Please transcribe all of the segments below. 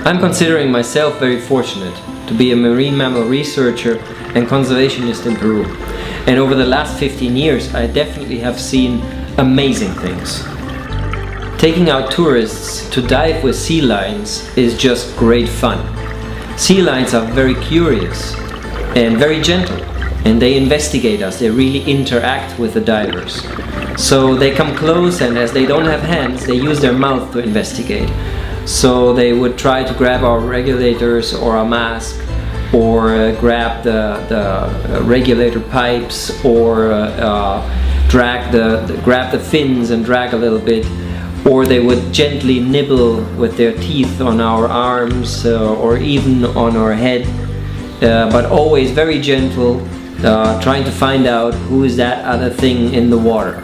I'm considering myself very fortunate to be a marine mammal researcher and conservationist in Peru. And over the last 15 years, I definitely have seen amazing things. Taking out tourists to dive with sea lions is just great fun. Sea lions are very curious and very gentle, and they investigate us. They really interact with the divers. So they come close, and as they don't have hands, they use their mouth to investigate. So they would try to grab our regulators or our mask, or grab the regulator pipes, or grab the fins and drag a little bit, or they would gently nibble with their teeth on our arms or even on our head, but always very gentle, trying to find out who is that other thing in the water.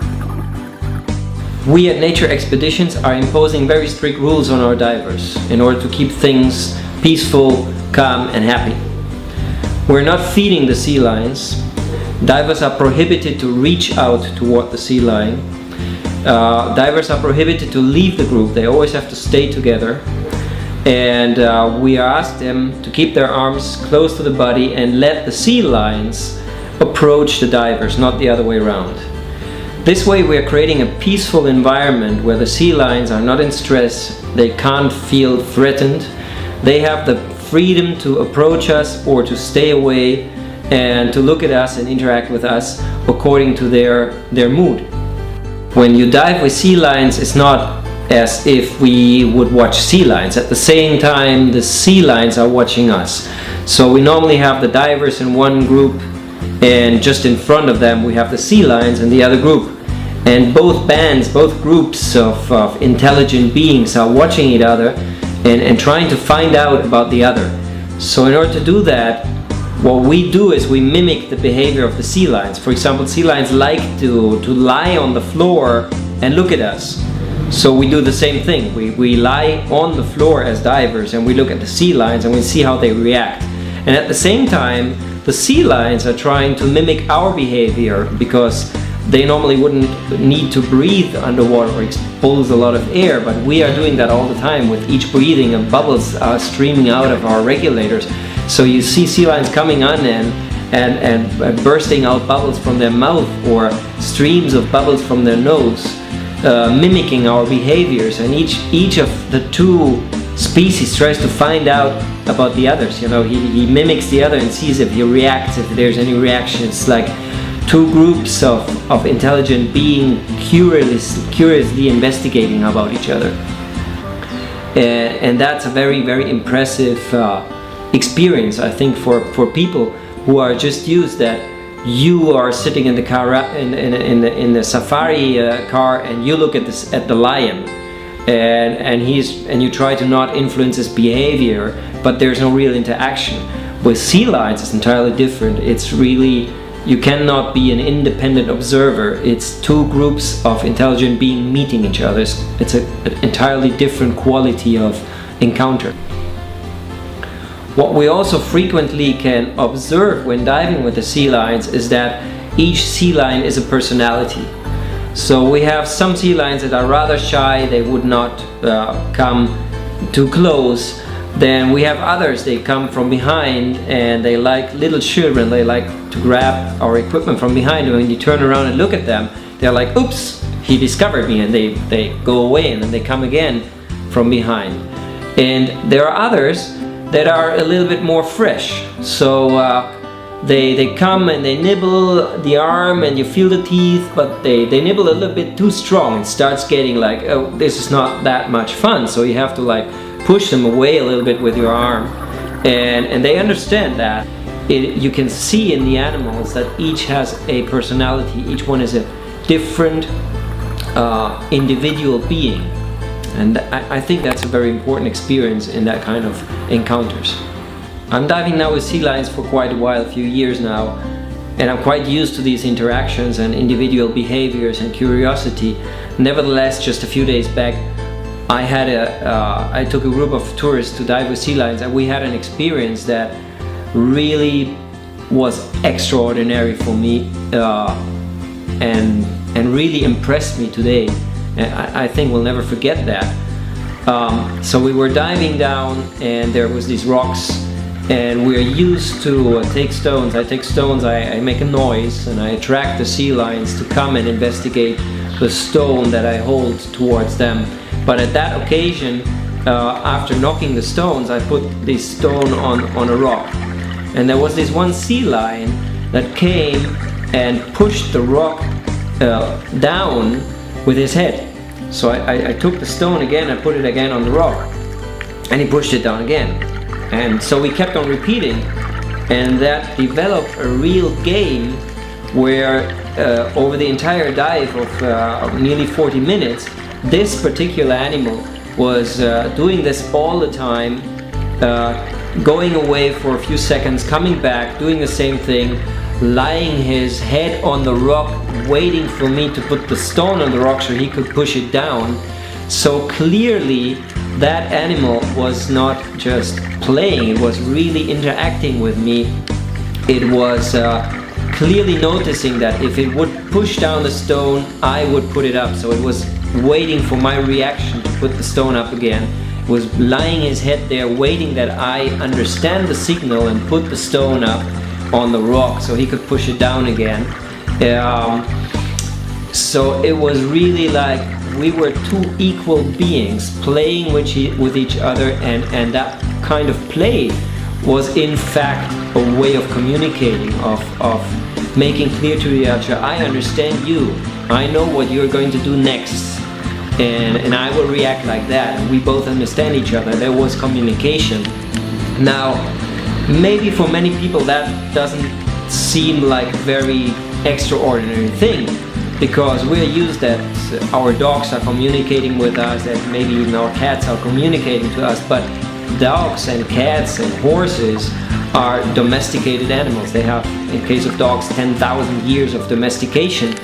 We at Nature Expeditions are imposing very strict rules on our divers in order to keep things peaceful, calm and happy. We're not feeding the sea lions. Divers are prohibited to reach out toward the sea lion. Divers are prohibited to leave the group. They always have to stay together. And we ask them to keep their arms close to the body and let the sea lions approach the divers, not the other way around. This way we are creating a peaceful environment where the sea lions are not in stress, they can't feel threatened, they have the freedom to approach us or to stay away and to look at us and interact with us according to their mood. When you dive with sea lions, it's not as if we would watch sea lions. At the same time, the sea lions are watching us. So we normally have the divers in one group, and just in front of them we have the sea lions in the other group, and both groups of intelligent beings are watching each other and trying to find out about the other. So in order to do that, what we do is we mimic the behavior of the sea lions. For example, sea lions like to lie on the floor and look at us. So we do the same thing. We lie on the floor as divers and we look at the sea lions and we see how they react. And at the same time, the sea lions are trying to mimic our behavior because they normally wouldn't need to breathe underwater or expose a lot of air, but we are doing that all the time. With each breathing, and bubbles are streaming out of our regulators. So you see sea lions coming on and bursting out bubbles from their mouth or streams of bubbles from their nose, mimicking our behaviors, and each of the two species tries to find out about the others. You know, he mimics the other and sees if he reacts, if there's any reaction. It's like two groups of intelligent beings curiously investigating about each other. And that's a very, very impressive experience, I think, for people who are just used that you are sitting in the car in the safari car and you look at the lion and you try to not influence his behavior, but there's no real interaction. With sea lions it's entirely different. It's really, you cannot be an independent observer. It's two groups of intelligent beings meeting each other. It's an entirely different quality of encounter. What we also frequently can observe when diving with the sea lions is that each sea lion is a personality. So we have some sea lions that are rather shy, they would not come too close. Then we have others, they come from behind and they like little children, they like to grab our equipment from behind, and when you turn around and look at them, they're like, oops, he discovered me, and they go away and then they come again from behind. And there are others that are a little bit more fresh. So they come and they nibble the arm and you feel the teeth, but they nibble a little bit too strong. It starts getting like, oh, this is not that much fun. So you have to like push them away a little bit with your arm. And they understand that. You can see in the animals that each has a personality. Each one is a different individual being. And I think that's a very important experience in that kind of encounters. I'm diving now with sea lions for quite a while, a few years now, and I'm quite used to these interactions and individual behaviors and curiosity. Nevertheless, just a few days back, I took a group of tourists to dive with sea lions, and we had an experience that really was extraordinary for me, and really impressed me today. I think we'll never forget that. So we were diving down, and there was these rocks, and we're used to take stones. I take stones, I make a noise, and I attract the sea lions to come and investigate the stone that I hold towards them. But at that occasion, after knocking the stones, I put this stone on a rock, and there was this one sea lion that came and pushed the rock down with his head. So I took the stone again, I put it again on the rock, and he pushed it down again. And so we kept on repeating, and that developed a real game where over the entire dive of nearly 40 minutes, this particular animal was doing this all the time, going away for a few seconds, coming back, doing the same thing, lying his head on the rock, waiting for me to put the stone on the rock so he could push it down. So clearly that animal was not just playing, it was really interacting with me. It was clearly noticing that if it would push down the stone, I would put it up. So it was waiting for my reaction to put the stone up again. It was lying his head there, waiting that I understand the signal and put the stone up on the rock so he could push it down again. So it was really like we were two equal beings playing with each other, and that kind of play was in fact a way of communicating, of making clear to each other, I understand you, I know what you're going to do next, and I will react like that, and we both understand each other. There was communication. Now, maybe for many people that doesn't seem like very extraordinary thing, because we're used that our dogs are communicating with us, that maybe even our cats are communicating to us, but dogs and cats and horses are domesticated animals. They have, in case of dogs, 10,000 years of domestication,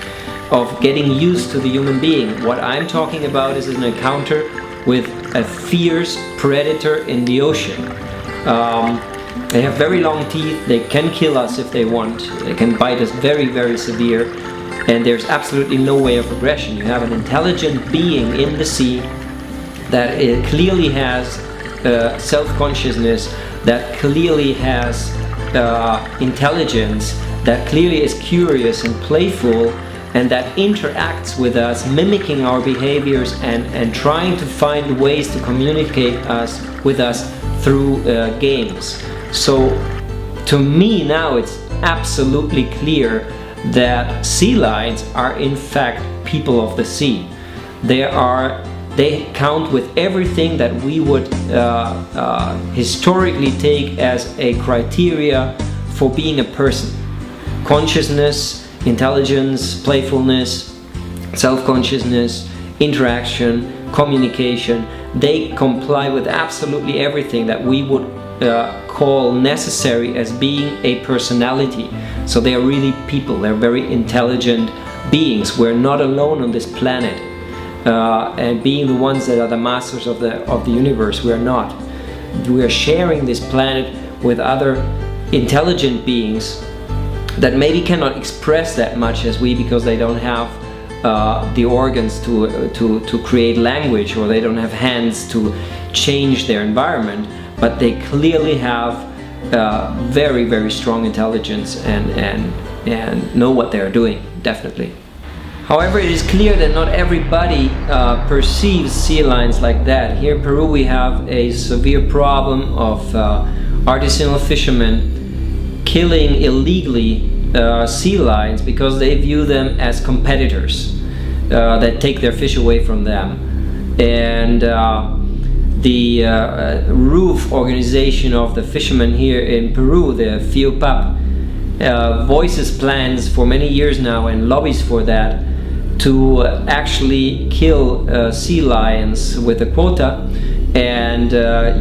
of getting used to the human being. What I'm talking about is an encounter with a fierce predator in the ocean. They have very long teeth, they can kill us if they want, they can bite us very, very severe, and there's absolutely no way of aggression. You have an intelligent being in the sea that clearly has self-consciousness, that clearly has intelligence, that clearly is curious and playful, and that interacts with us, mimicking our behaviors and trying to find ways to communicate with us through games. So to me now it's absolutely clear that sea lions are in fact people of the sea. They count with everything that we would historically take as a criteria for being a person. Consciousness, intelligence, playfulness, self-consciousness, interaction, communication. They comply with absolutely everything that we would call necessary as being a personality. So they are really people, they're very intelligent beings. We're not alone on this planet. And being the ones that are the masters of the universe, we are not. We are sharing this planet with other intelligent beings that maybe cannot express that much as we, because they don't have the organs to create language, or they don't have hands to change their environment, but they clearly have very, very strong intelligence and know what they're doing, definitely. However, it is clear that not everybody perceives sea lions like that. Here in Peru we have a severe problem of artisanal fishermen killing illegally sea lions because they view them as competitors that take their fish away from them. And the roof organization of the fishermen here in Peru, the FIOPAP, voices plans for many years now and lobbies for that, to actually kill sea lions with a quota and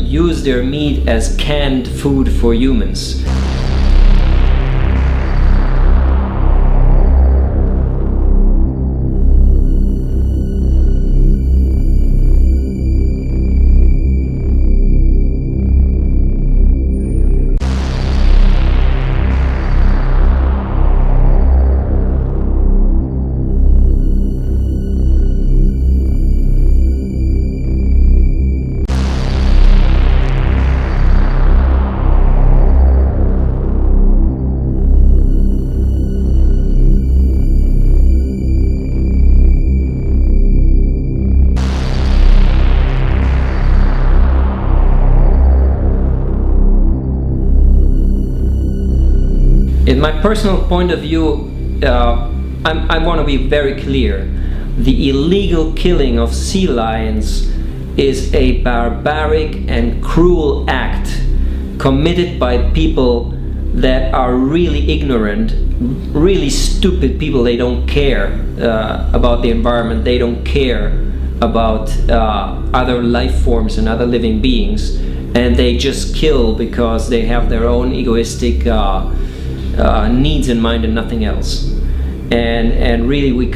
use their meat as canned food for humans. In my personal point of view, I want to be very clear. The illegal killing of sea lions is a barbaric and cruel act committed by people that are really ignorant, really stupid people. They don't care about the environment, they don't care about other life forms and other living beings, and they just kill because they have their own egoistic needs in mind and nothing else. And really we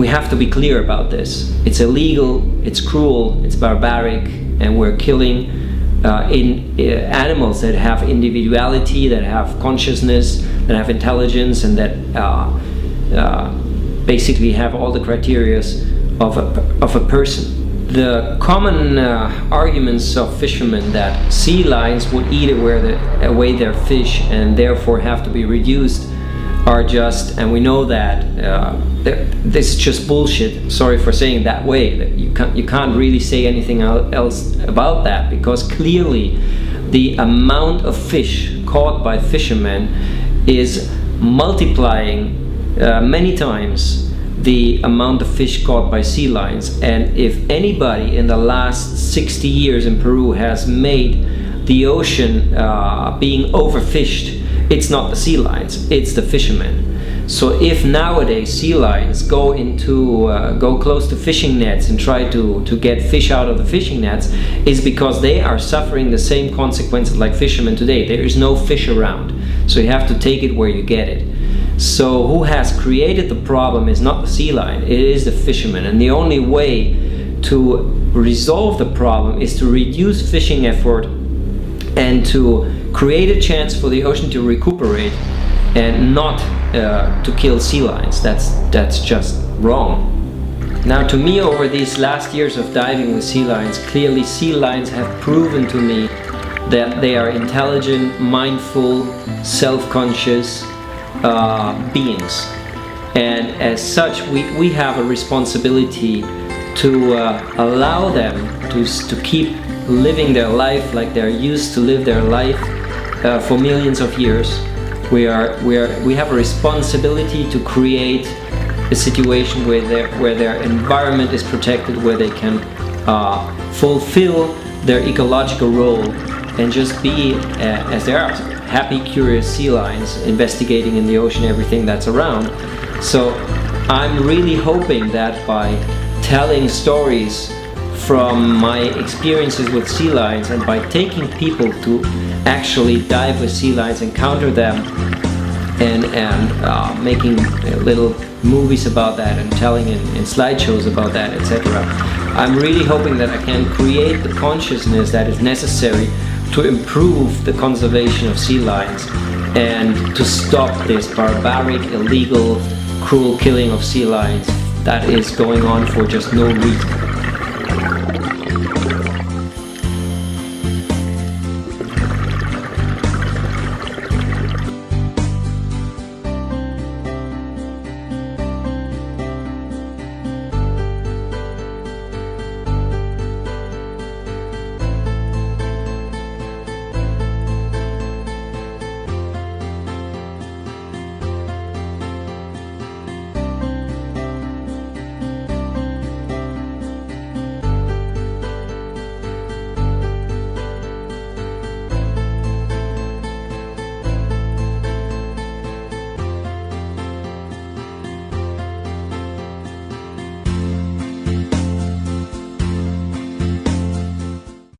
have to be clear about this. It's illegal, it's cruel, it's barbaric, and we're killing animals that have individuality, that have consciousness, that have intelligence, and that basically have all the criteria of a person. The common arguments of fishermen that sea lions would eat away their fish and therefore have to be reduced are just, and we know that this is just bullshit. Sorry for saying it that way. That you can't really say anything else about that, because clearly the amount of fish caught by fishermen is multiplying many times the amount of fish caught by sea lions. And if anybody in the last 60 years in Peru has made the ocean being overfished, it's not the sea lions, it's the fishermen. So if nowadays sea lions go close to fishing nets and try to get fish out of the fishing nets, it's because they are suffering the same consequences like fishermen today. There is no fish around, so you have to take it where you get it. So who has created the problem is not the sea lion, it is the fishermen. And the only way to resolve the problem is to reduce fishing effort and to create a chance for the ocean to recuperate, and not to kill sea lions. That's just wrong. Now, to me, over these last years of diving with sea lions, clearly sea lions have proven to me that they are intelligent, mindful, self-conscious beings, and as such we have a responsibility to allow them to keep living their life like they're used to live their life for millions of years. We have a responsibility to create a situation where their environment is protected, where they can fulfill their ecological role and just be as they are, happy, curious sea lions investigating in the ocean everything that's around. So I'm really hoping that by telling stories from my experiences with sea lions, and by taking people to actually dive with sea lions, encounter them, and making little movies about that and telling in slideshows about that, etc. I'm really hoping that I can create the consciousness that is necessary to improve the conservation of sea lions and to stop this barbaric, illegal, cruel killing of sea lions that is going on for just no reason.